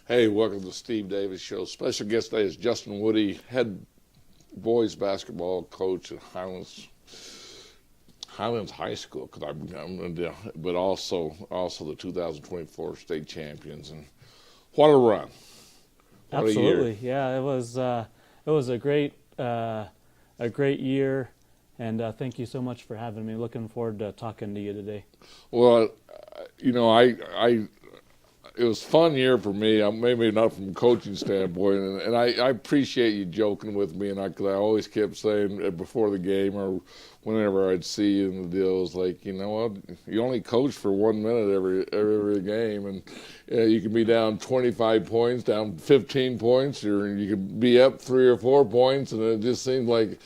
Hey, welcome to the Steve Davis Show. Special guest today is Justin Woody, head boys basketball coach at Highlands High School, but also the 2024 state champions. And what a run! What Absolutely, a year. yeah. It was a great year, and thank you so much for having me. Looking forward to talking to you today. Well, it was a fun year for me. Maybe not from a coaching standpoint, and I appreciate you joking with me, and cause I always kept saying before the game or whenever I'd see you in the deal, it was like, you know what, you only coach for 1 minute every game, and you can be down 25 points, down 15 points, or you can be up 3 or 4 points, and it just seemed like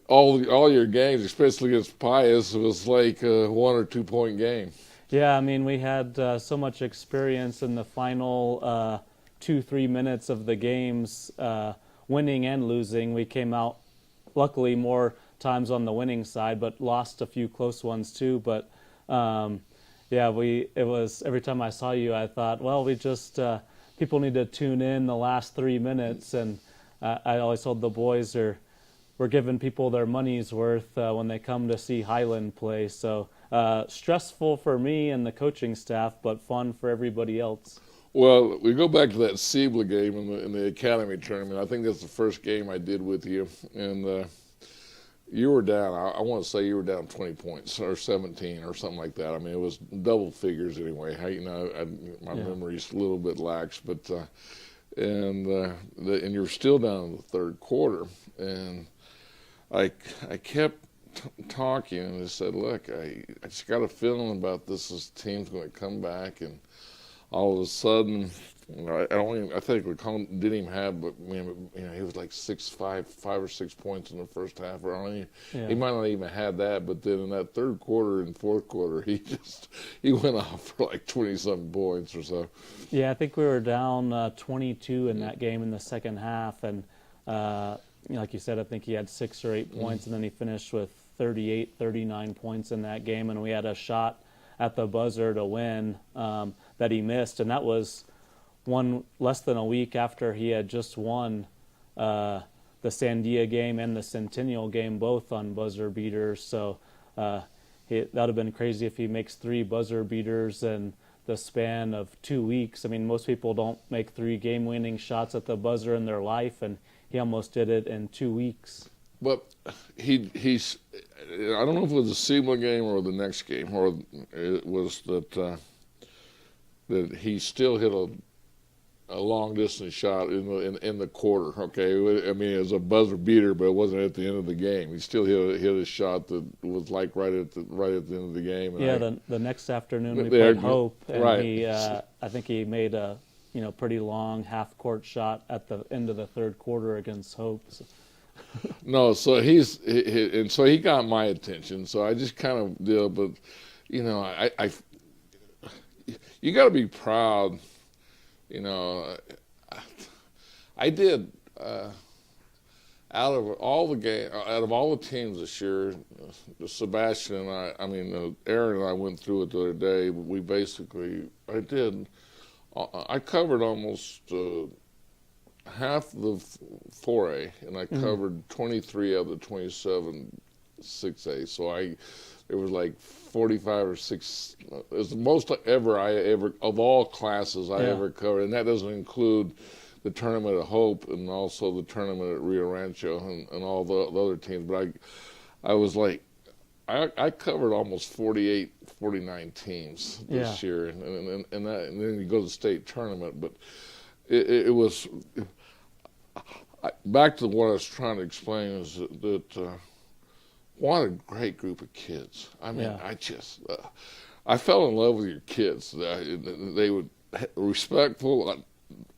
all your games, especially against Pius, was like a 1 or 2 point game. Yeah, I mean, we had so much experience in the final 2-3 minutes of the games, winning and losing. We came out, luckily, more times on the winning side, but lost a few close ones too. But yeah, it was every time I saw you, I thought, well, we just people need to tune in the last 3 minutes, and I always told the boys we're giving people their money's worth when they come to see Highland play. So stressful for me and the coaching staff, but fun for everybody else. Well, we go back to that Siebel game in the academy tournament. I think that's the first game I did with you, and you were down. I want to say you were down 20 points or 17 or something like that. I mean, it was double figures anyway. My memory's a little bit lax, but and you were still down in the third quarter, and I kept talking and I said, look, I just got a feeling about this team's going to come back, and all of a sudden, I think we didn't even have, but he was like 5 or 6 points in the first half, or he might not even have that. But then in that third quarter and fourth quarter, he went off for like 20-something points or so. Yeah, I think we were down 22 in that game in the second half, and like you said, I think he had 6 or 8 points, and then he finished with 38, 39 points in that game, and we had a shot at the buzzer to win that he missed, and that was less than a week after he had just won the Sandia game and the Centennial game, both on buzzer beaters. So that would have been crazy if he makes 3 buzzer beaters in the span of 2 weeks. I mean, most people don't make 3 game-winning shots at the buzzer in their life, and he almost did it in 2 weeks. But he's I don't know if it was the Siebel game or the next game, or it was that he still hit a long distance shot in the quarter. Okay, I mean, it was a buzzer beater, but it wasn't at the end of the game. He still hit a shot that was like right at the end of the game. And the next afternoon we played Hope, and right. I think he made a pretty long half court shot at the end of the third quarter against Hope. So. No, so he got my attention. So I just kind of did, but you got to be proud. I did out of all the teams this year, Sebastian and Aaron and I went through it the other day. I covered almost half the 4A, and I covered 23 of the 27 6A. So it was like 45 or 6. It was the most ever of all classes I ever covered, and that doesn't include the tournament at Hope and also the tournament at Rio Rancho and all the other teams. But I was like, I covered almost 48, 49 teams this year, and then you go to the state tournament, but. It was back to what I was trying to explain is that what a great group of kids. I mean, I fell in love with your kids. They were respectful.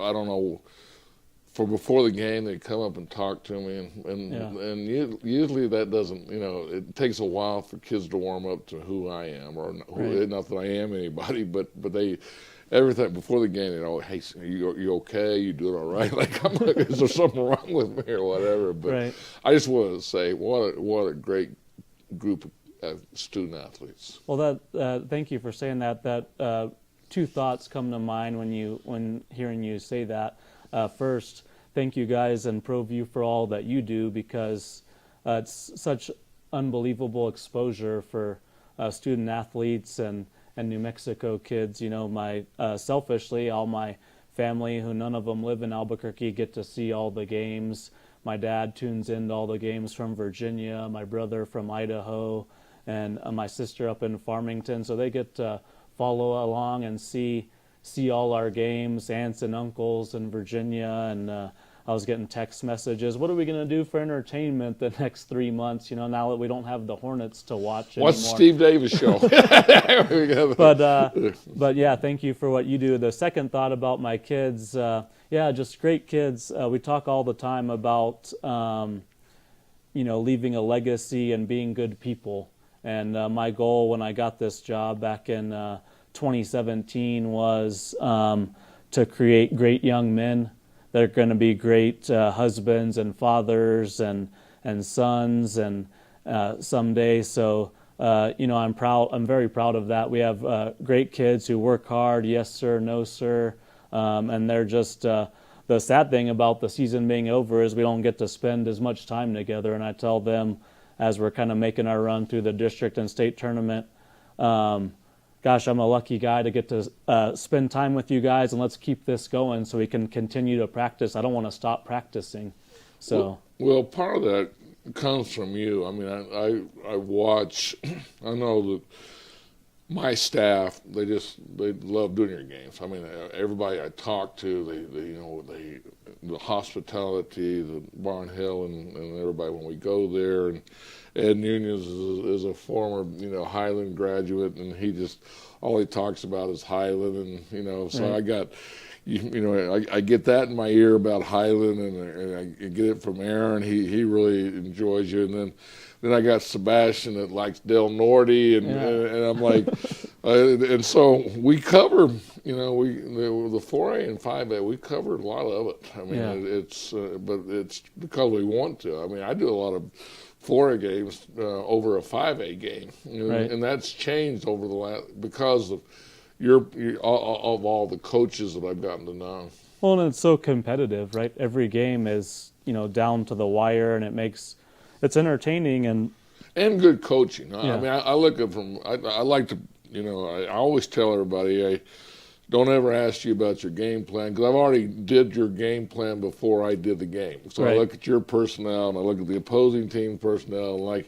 I don't know. For before the game, they'd come up and talk to me, and usually that doesn't. It takes a while for kids to warm up to who I am, not that I am anybody, but they. Everything before the game, hey, you okay? You doing all right? Like, is there something wrong with me or whatever? But I just wanted to say, what a great group of student athletes. Well, thank you for saying that. That two thoughts come to mind when hearing you say that. First, thank you guys and ProView for all that you do, because it's such unbelievable exposure for student athletes and New Mexico kids. Selfishly, all my family, who none of them live in Albuquerque, get to see all the games. My dad tunes into all the games from Virginia, my brother from Idaho, and my sister up in Farmington. So they get to follow along and see all our games, aunts and uncles in Virginia. And I was getting text messages, what are we going to do for entertainment the next 3 months, now that we don't have the Hornets to watch anymore. What's the Steve Davis show? But yeah, thank you for what you do. The second thought about my kids, just great kids. We talk all the time about, leaving a legacy and being good people. And my goal when I got this job back in 2017 was to create great young men that are going to be great husbands and fathers and sons and someday. So I'm proud. I'm very proud of that. We have great kids who work hard. Yes, sir. No, sir. And they're just the sad thing about the season being over is we don't get to spend as much time together. And I tell them as we're kind of making our run through the district and state tournament, gosh, I'm a lucky guy to get to spend time with you guys, and let's keep this going so we can continue to practice. I don't want to stop practicing. So well, part of that comes from you. I mean, I watch. I know that my staff, they love doing your games. I mean, everybody I talk to, the hospitality, the Barnhill, and everybody when we go there, and Ed Nunez is a former, Highland graduate, and all he talks about is Highland, and so right. I got, I get that in my ear about Highland, and I get it from Aaron. He really enjoys you, and then I got Sebastian that likes Del Norte, and I'm like, and so we cover, the 4A and 5A, we covered a lot of it. I mean, it's but it's because we want to. I mean, I do a lot of 4A games over a 5A game, right. And that's changed over the last because of of all the coaches that I've gotten to know. Well, and it's so competitive, right? Every game is down to the wire, and it's entertaining and good coaching. I mean, I look at I like to, I always tell everybody, don't ever ask you about your game plan, because I've already did your game plan before I did the game. So right. I look at your personnel, and I look at the opposing team personnel, and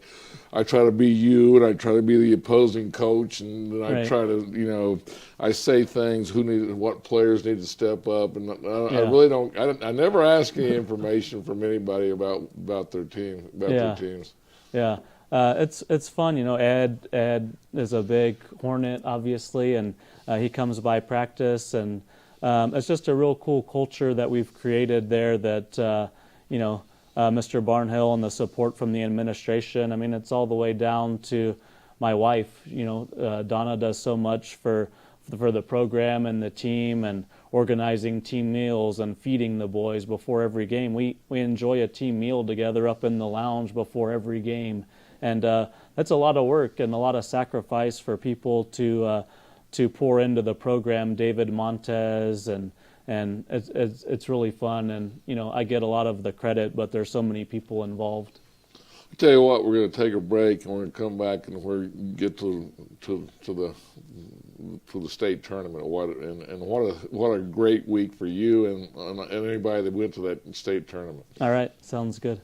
I try to be you, and I try to be the opposing coach, and I try to, I say things, what players need to step up, and I really don't. I never ask any information from anybody about their team, their teams. Yeah, it's fun. Ed is a big Hornet, obviously, and he comes by practice, and it's just a real cool culture that we've created there. That Mr. Barnhill and the support from the administration. I mean, it's all the way down to my wife. Donna does so much for the program and the team, and organizing team meals and feeding the boys before every game. We enjoy a team meal together up in the lounge before every game, and that's a lot of work and a lot of sacrifice for people to pour into the program. David Montez and it's really fun, and I get a lot of the credit, but there's so many people involved. I'll tell you what, we're going to take a break, and we're going to come back and we're get to the state tournament. What a great week for you and anybody that went to that state tournament. All right, sounds good.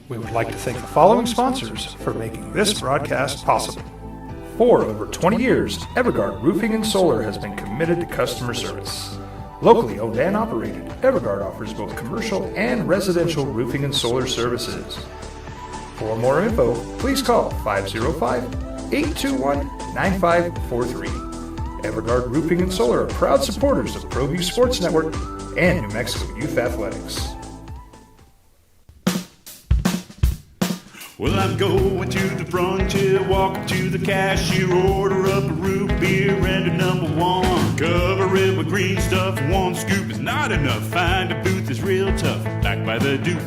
We would like to thank the following sponsors for making this broadcast possible. For over 20 years, Evergard Roofing and Solar has been committed to customer service. Locally owned and operated, Evergard offers both commercial and residential roofing and solar services. For more info, please call 505-821-9543. Evergard Roofing and Solar are proud supporters of ProView Sports Network and New Mexico Youth Athletics. Well, I'm going to the frontier, walk up to the cashier, order up a root beer and a number one. Cover it with green stuff, one scoop is not enough. Find a booth is real tough, backed by the Duke.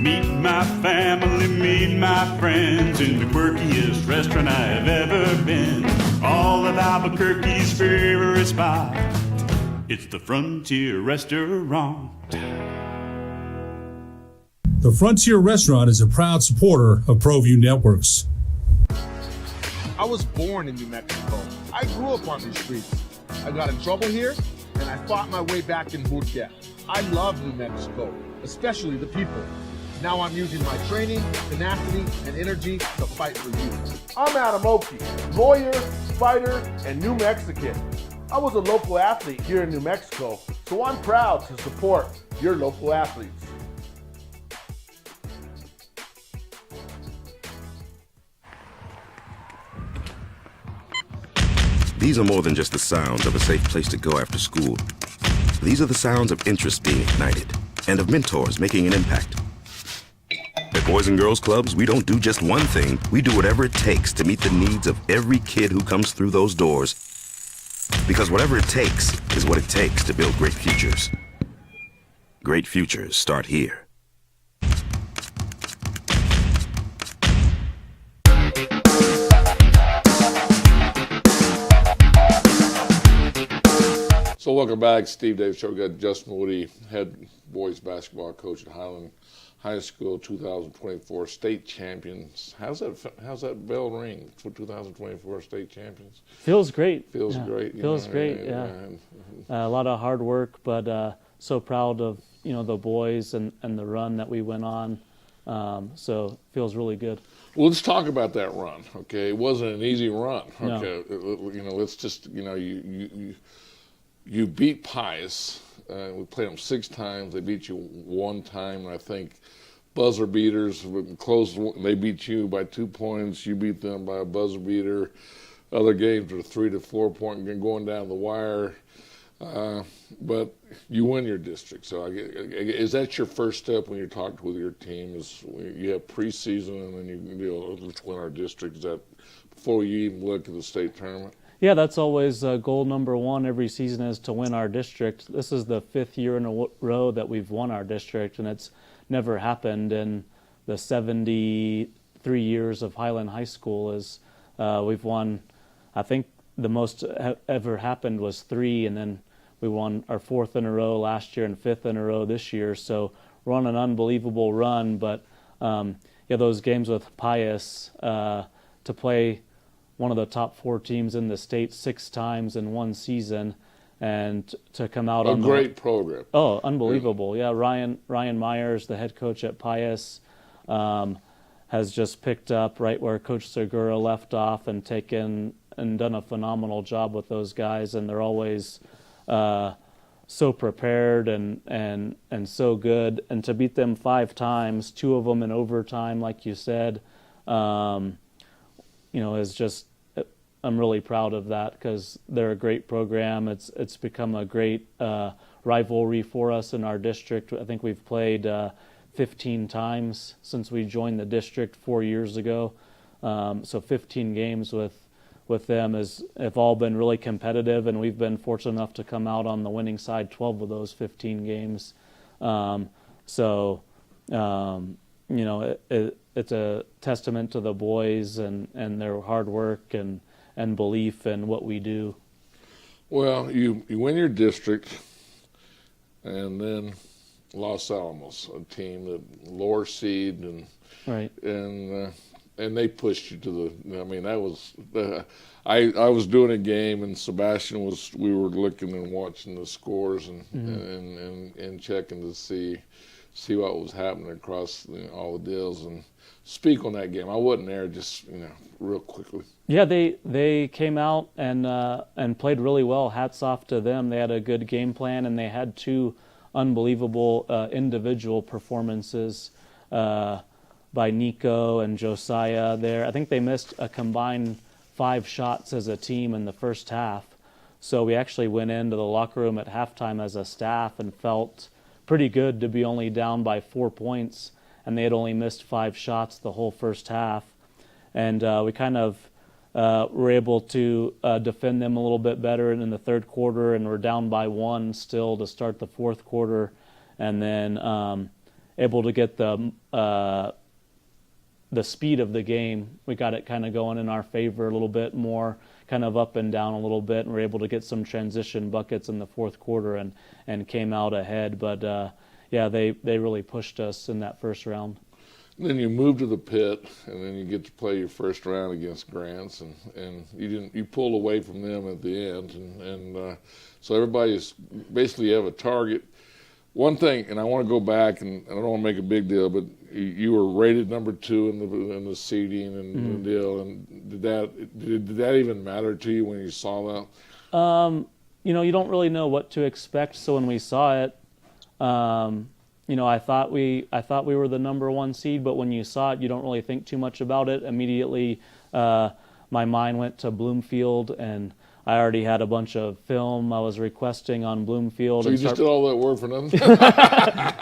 Meet my family, meet my friends in the quirkiest restaurant I've ever been. All of Albuquerque's favorite spot. It's the Frontier Restaurant. The Frontier Restaurant is a proud supporter of ProView Networks. I was born in New Mexico. I grew up on these streets. I got in trouble here, and I fought my way back in Burquia. I love New Mexico, especially the people. Now I'm using my training, tenacity, and energy to fight for you. I'm Adam Oki, lawyer, fighter, and New Mexican. I was a local athlete here in New Mexico, so I'm proud to support your local athletes. These are more than just the sounds of a safe place to go after school. These are the sounds of interest being ignited and of mentors making an impact. At Boys and Girls Clubs, we don't do just one thing. We do whatever it takes to meet the needs of every kid who comes through those doors. Because whatever it takes is what it takes to build great futures. Great futures start here. So welcome back, Steve Davis Show. We got Justin Woody, head boys basketball coach at Highland High School, 2024 state champions. How's that bell ring for 2024 state champions? Feels great. Feels yeah. great. Feels great. Yeah. A lot of hard work, but so proud of the boys and the run that we went on. So feels really good. Well, let's talk about that run. Okay, it wasn't an easy run. Okay, No. Let's just you beat Pius. We played them 6 times. They beat you 1 time, and I think buzzer beaters close. They beat you by 2 points. You beat them by a buzzer beater. Other games are 3 to 4 point going down the wire. But you win your district. So is that your first step when you're talking with your team? Is you have preseason and then let's win our district? Is that before you even look at the state tournament? Yeah, that's always goal number 1 every season is to win our district. This is the 5th year in a row that we've won our district, and it's never happened in the 73 years of Highland High School. We've won, I think the most ever happened was 3, and then we won our 4th in a row last year and 5th in a row this year. So we're on an unbelievable run, but those games with Pius to play one of the top 4 teams in the state 6 times in one season, and to come out on a great program. Oh, unbelievable! Yeah, Ryan Myers, the head coach at Pius, has just picked up right where Coach Segura left off and taken and done a phenomenal job with those guys, and they're always so prepared and so good. And to beat them 5 times, 2 of them in overtime, like you said, is just, I'm really proud of that because they're a great program. It's become a great rivalry for us in our district. I think we've played 15 times since we joined the district 4 years ago. So 15 games with them have all been really competitive, and we've been fortunate enough to come out on the winning side 12 of those 15 games. It's a testament to the boys and their hard work and belief in what we do. Well, you win your district, and then Los Alamos, a team that lower seed, and right, and they pushed you to the. I mean, that was. I was doing a game, and Sebastian was. We were looking and watching the scores and and checking to see what was happening across all the deals and speak on that game. I wasn't there, just real quickly. Yeah, they came out and played really well. Hats off to them. They had a good game plan, and they had 2 unbelievable individual performances by Nico and Josiah there. I think they missed a combined 5 shots as a team in the first half. So we actually went into the locker room at halftime as a staff and felt pretty good to be only down by 4 points, and they had only missed 5 shots the whole first half. And we kind of were able to defend them a little bit better in the third quarter, and we're down by 1 still to start the fourth quarter. And then able to get the speed of the game. We got it kind of going in our favor a little bit more, kind of up and down a little bit, and we're able to get some transition buckets in the fourth quarter and came out ahead. But yeah, they really pushed us in that first round. Then you move to the pit, and then you get to play your first round against Grants, and you pulled away from them at the end, and so everybody's basically have a target. One thing, and I want to go back, and I don't want to make a big deal, but you were rated number 2 in the seeding and the deal, and did that even matter to you when you saw that? You don't really know what to expect, so when we saw it, I thought we were the number 1 seed, but when you saw it, you don't really think too much about it. Immediately, my mind went to Bloomfield, and I already had a bunch of film I was requesting on Bloomfield. So you just did all that work for nothing?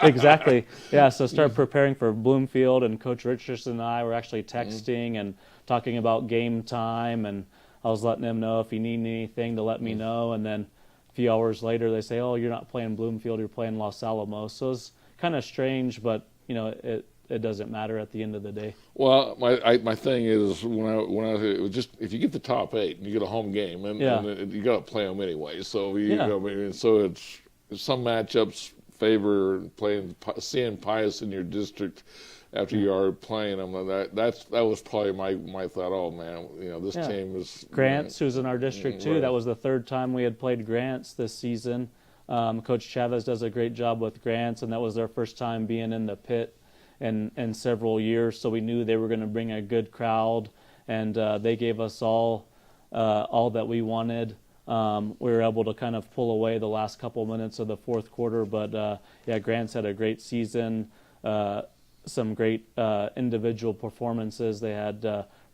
Exactly. Yeah, so start preparing for Bloomfield, and Coach Richardson and I were actually texting and talking about game time, and I was letting him know if he needed anything to let me know, and then a few hours later they say, oh, you're not playing Bloomfield, you're playing Los Alamos. So it's kind of strange, but it doesn't matter at the end of the day. Well, my thing is it was just if you get the top 8 and you get a home game, and you got to play them anyway. So so it's some matchups favor seeing Pius in your district after you are playing them. That was probably my thought. Oh man, this team is Grants, who's in our district too. Right. That was the 3rd time we had played Grants this season. Coach Chavez does a great job with Grants, and that was their first time being in the pit in several years, so we knew they were going to bring a good crowd, and they gave us all that we wanted. We were able to kind of pull away the last couple minutes of the fourth quarter, but Grants had a great season, some great individual performances. They had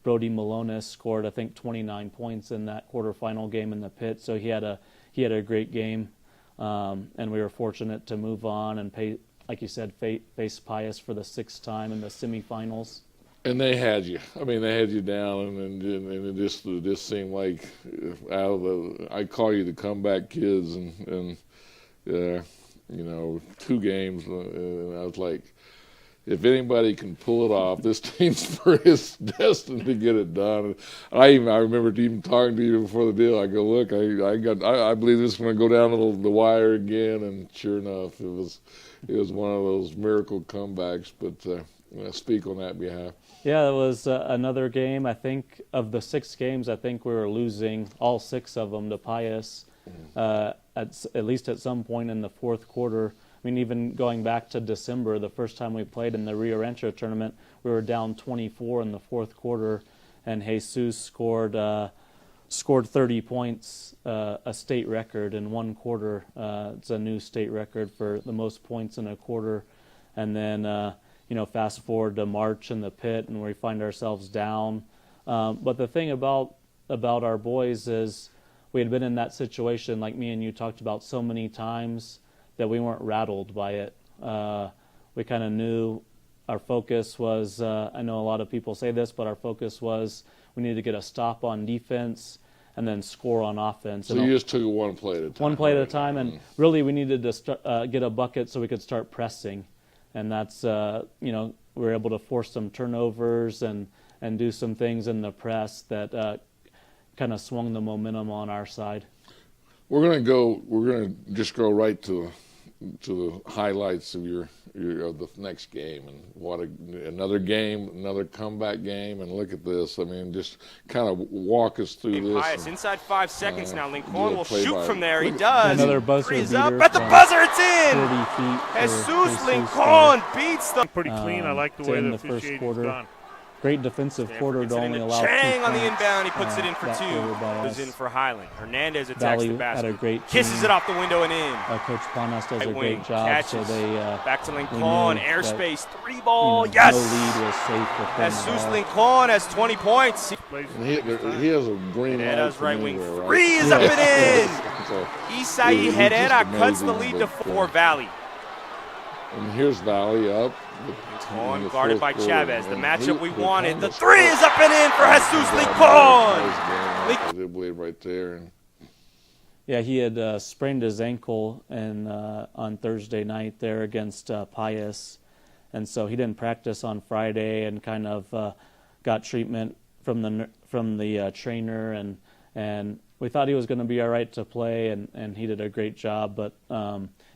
Brody Malonis scored, I think, 29 points in that quarterfinal game in the pit, so he had a great game, and we were fortunate to move on and like you said, face Pius for the 6th time in the semifinals. And they had you. I mean, they had you down, and it just seemed like I call you the comeback kids, and 2 games, and I was like, if anybody can pull it off, this team's destined to get it done. I remember even talking to you before the deal. I go, look, I believe this is going to go down to the wire again, and sure enough, it was one of those miracle comebacks. But speak on that behalf. Yeah, it was another game. I think of the 6 games, I think we were losing all 6 of them to Pius, at least at some point in the fourth quarter. I mean, even going back to December, the first time we played in the Rio Rancho tournament, we were down 24 in the fourth quarter, and Jesus scored 30 points, a state record in one quarter. It's a new state record for the most points in a quarter. And then, fast forward to March in the pit, and we find ourselves down. But the thing about our boys is we had been in that situation, like me and you talked about so many times, that we weren't rattled by it. We kind of knew our focus was, I know a lot of people say this, but our focus was we needed to get a stop on defense and then score on offense. So you just took it one play at a time. One play at a time, and really we needed to get a bucket so we could start pressing. And that's, we were able to force some turnovers and do some things in the press that kind of swung the momentum on our side. We're gonna just go right to the highlights of the next game, and another game, another comeback game, and look at this. I mean, just kind of walk us through this. Pius inside 5 seconds now. Lincoln will shoot from there. He does. Another buzzer Three's beater up at the buzzer. It's in. 30 feet. Jesus Lincoln beats the. Pretty clean. I like the way in the the first officiating's quarter. done. Great defensive quarter Gets to it only into allow 2 Chang on the points, inbound. He puts it in for that 2. quarter by Goes us. in for Highland. Hernandez attacks Valley the had basket. a great Kisses team. it off the window and in. Coach Planas does Right a wing, great job. catches. So they Back to Lincoln. knew Airspace. 3 ball. no Yes. lead was safe with them. Jesus Lincoln has 20 points. And he has a green light Herrera's from right wing. anywhere, right? 3 is up and in. So, Isai he's Herrera just cuts the amazing, lead to but, 4 Valley. and here's Valley up. Lincoln in the guarded by fourth quarter, Chavez. The and matchup we he wanted. The almost 3 is up and in for Jesus Lincoln. They believe right there. And Yeah, he had sprained his ankle on Thursday night there against Pius, and so he didn't practice on Friday and kind of got treatment from the trainer, and we thought he was going to be all right to play, and he did a great job. But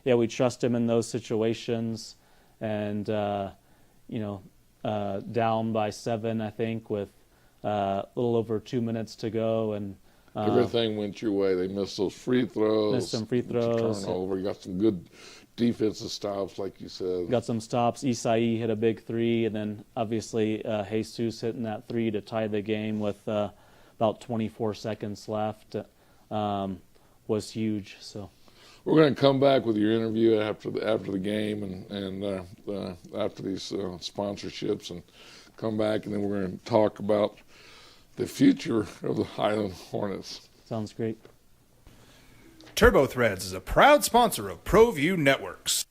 yeah, we trust him in those situations, and down by 7, I think, with a little over 2 minutes to go, and everything went your way. They missed those free throws. Missed some free throws. Turnover. You got some good defensive stops, like you said. Got some stops. Isai hit a big 3, and then obviously Jesus hitting that 3 to tie the game with about 24 seconds left was huge. So we're going to come back with your interview after the game and after these sponsorships, and come back, and then we're going to talk about the future of the Highland Hornets. Sounds great. Turbo Threads is a proud sponsor of ProView Networks.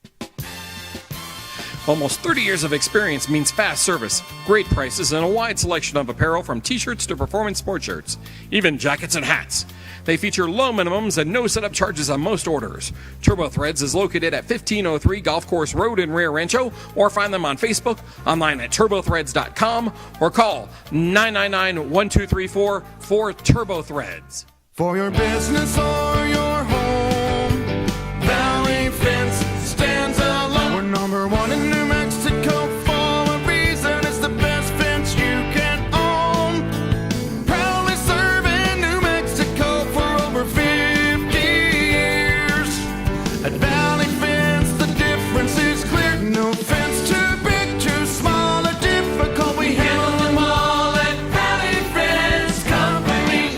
Almost 30 years of experience means fast service, great prices, and a wide selection of apparel from t-shirts to performance sport shirts, even jackets and hats. They feature low minimums and no setup charges on most orders. Turbo Threads is located at 1503 Golf Course Road in Rio Rancho, or find them on Facebook, online at turbothreads.com, or call 999-1234 for Turbo Threads. For your business or your home, Valley Fence stands alone. We're number 1 in New Mexico for a reason. It's the best fence you can own. Proudly serving New Mexico for over 50 years. At Valley Fence, the difference is clear. No fence too big, too small, or difficult. We handle them all at Valley Fence Company.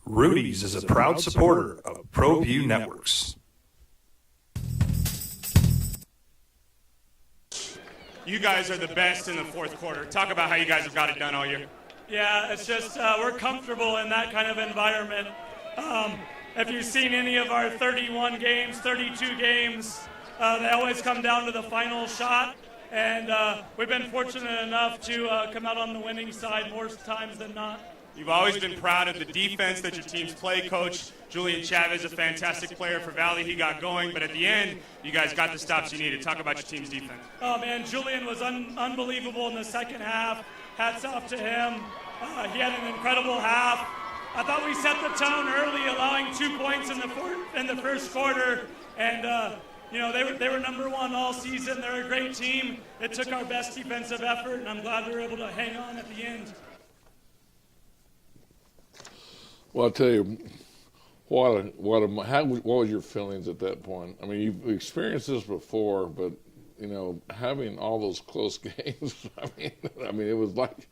Rudy's is a proud supporter of ProView Networks. You guys are the best in the fourth quarter. Talk about how you guys have got it done all year. Yeah, it's just we're comfortable in that kind of environment. If you've seen any of our 31 games, 32 games, they always come down to the final shot. And we've been fortunate enough to come out on the winning side more times than not. You've always been proud of the defense that your teams play. Coach Julian Chavez, a fantastic player for Valley. He got going, but at the end, you guys got the stops you needed. Talk about your team's defense. Oh, man, Julian was unbelievable in the second half. Hats off to him. He had an incredible half. I thought we set the tone early, allowing 2 points in the first quarter, and they were number 1 all season. They're a great team. It took our best defensive effort, and I'm glad we were able to hang on at the end. Well, I'll tell you, what was your feelings at that point? I mean, you've experienced this before, but having all those close games. I mean, it was like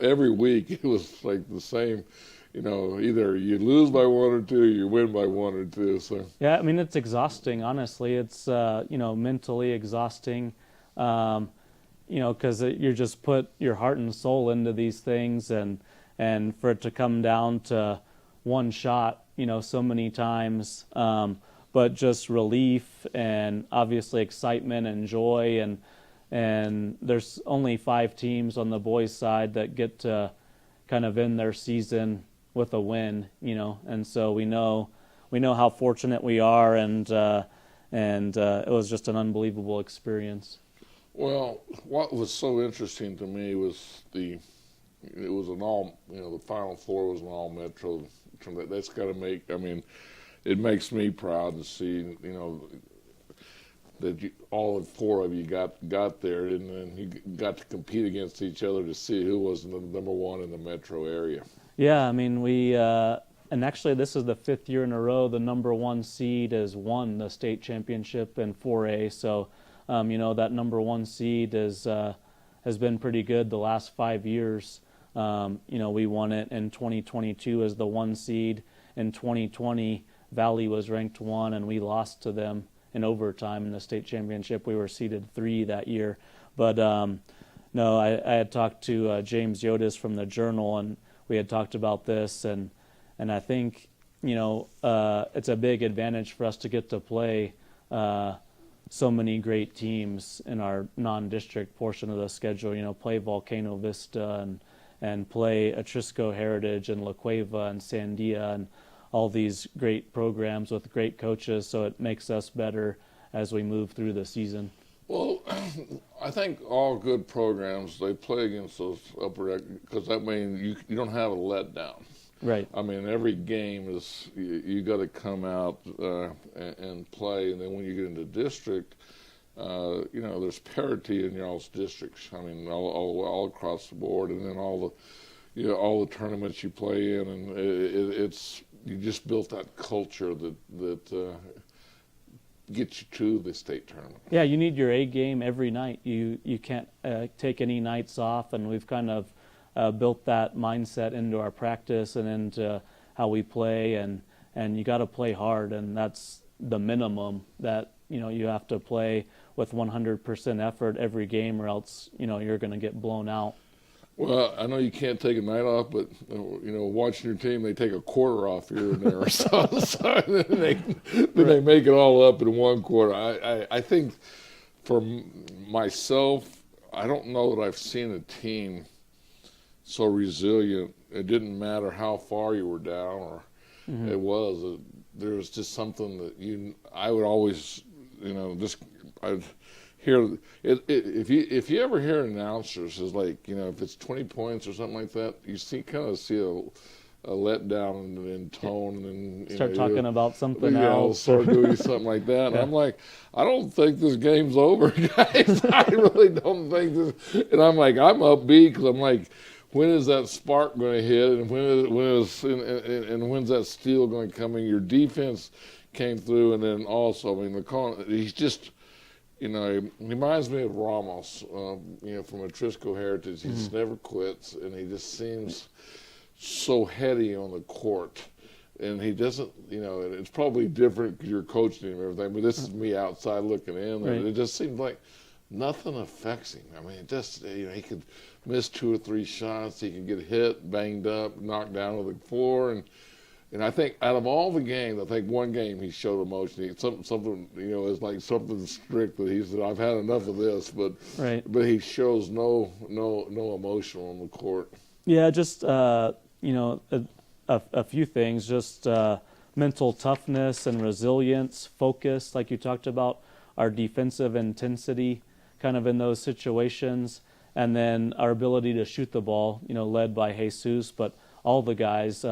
every week it was like the same. Either you lose by 1 or 2, you win by 1 or 2. So yeah, I mean, it's exhausting. Honestly, it's mentally exhausting. Because you just put your heart and soul into these things, and for it to come down to one shot, so many times, but just relief and obviously excitement and joy, and there's only 5 teams on the boys' side that get to kind of end their season with a win, and so we know how fortunate we are, and it was just an unbelievable experience. Well, what was so interesting to me was the Final Four was an all-metro. That's got to make, it makes me proud to see, that all 4 of you got there, and then you got to compete against each other to see who was the number 1 in the metro area. Yeah, we, and actually this is the 5th year in a row the number 1 seed has won the state championship in 4A, so, that number 1 seed has been pretty good the last 5 years. We won it in 2022 as the 1 seed. In 2020, Valley was ranked 1, and we lost to them in overtime in the state championship. We were seeded 3 that year. But no, I had talked to James Yodis from the Journal, and we had talked about this, and I think, it's a big advantage for us to get to play so many great teams in our non-district portion of the schedule. Play Volcano Vista and play Atrisco Heritage and La Cueva and Sandia and all these great programs with great coaches, so it makes us better as we move through the season. Well, I think all good programs, they play against those upper, because that means you don't have a letdown. Right. I mean, every game is, you got to come out and play, and then when you get into district, there's parity in y'all's districts. I mean, all across the board, and then all the tournaments you play in, and it's you just built that culture that gets you to the state tournament. Yeah, you need your A game every night. You can't take any nights off, and we've kind of built that mindset into our practice and into how we play, and you got to play hard, and that's the minimum that you have to play with 100% effort every game, or else you're going to get blown out. Well, I know you can't take a night off, but watching your team, they take a quarter off here and there, or so then they make it all up in one quarter. I think for myself, I don't know that I've seen a team so resilient. It didn't matter how far you were down, or it was. There was just something that I would always, I'd hear it. If you ever hear announcers is like, if it's 20 points or something like that, you see a letdown in tone, and start talking about something else, start doing something like that. And I'm like, I don't think this game's over, guys. I really don't think this. And I'm like, I'm upbeat because I'm like, when is that spark going to hit, and when's that steal going to come in? Your defense came through, and then also, he's just, he reminds me of Ramos, from Atrisco Heritage. He just never quits, and he just seems so heady on the court. And he doesn't, it's probably different because you're coaching him and everything, but this is me outside looking in, and it just seems like nothing affects him. I mean, it just, he could miss 2 or 3 shots, he could get hit, banged up, knocked down to the floor, and I think out of all the games, I think one game he showed emotion. Something, it's like something strict that he said, I've had enough of this, but he shows no emotion on the court. Yeah, just a few things, just mental toughness and resilience, focus, like you talked about, our defensive intensity kind of in those situations, and then our ability to shoot the ball, led by Jesus, but all the guys,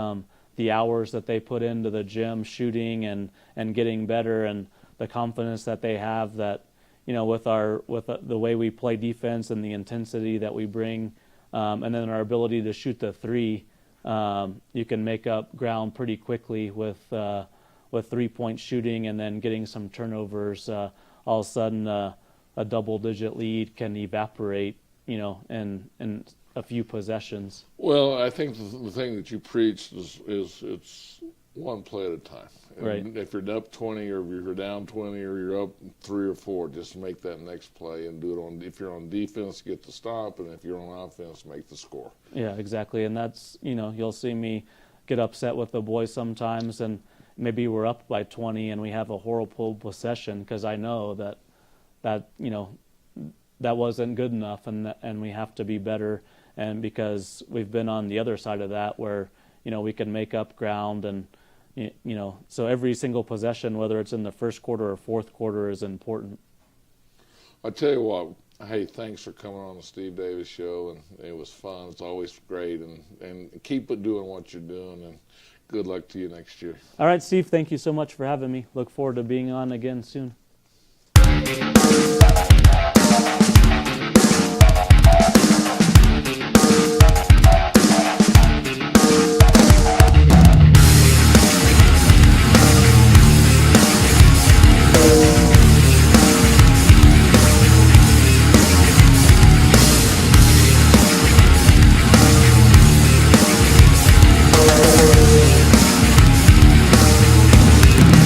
the hours that they put into the gym shooting and getting better, and the confidence that they have that, with the way we play defense and the intensity that we bring, and then our ability to shoot the three, you can make up ground pretty quickly with 3-point shooting, and then getting some turnovers. All of a sudden, a double-digit lead can evaporate, in a few possessions. Well, I think the thing that you preach is it's one play at a time. Right. And if you're up 20, or if you're down 20, or you're up 3 or 4, just make that next play and do it if you're on defense, get the stop, and if you're on offense, make the score. Yeah, exactly. And that's, you'll see me get upset with the boys sometimes, and maybe we're up by 20 and we have a horrible possession because I know that that wasn't good enough, and we have to be better. And because we've been on the other side of that where, we can make up ground, and, so every single possession, whether it's in the first quarter or fourth quarter, is important. I tell you what, hey, thanks for coming on the Steve Davis Show, and it was fun. It's always great, and keep doing what you're doing, and good luck to you next year. All right, Steve, thank you so much for having me. Look forward to being on again soon.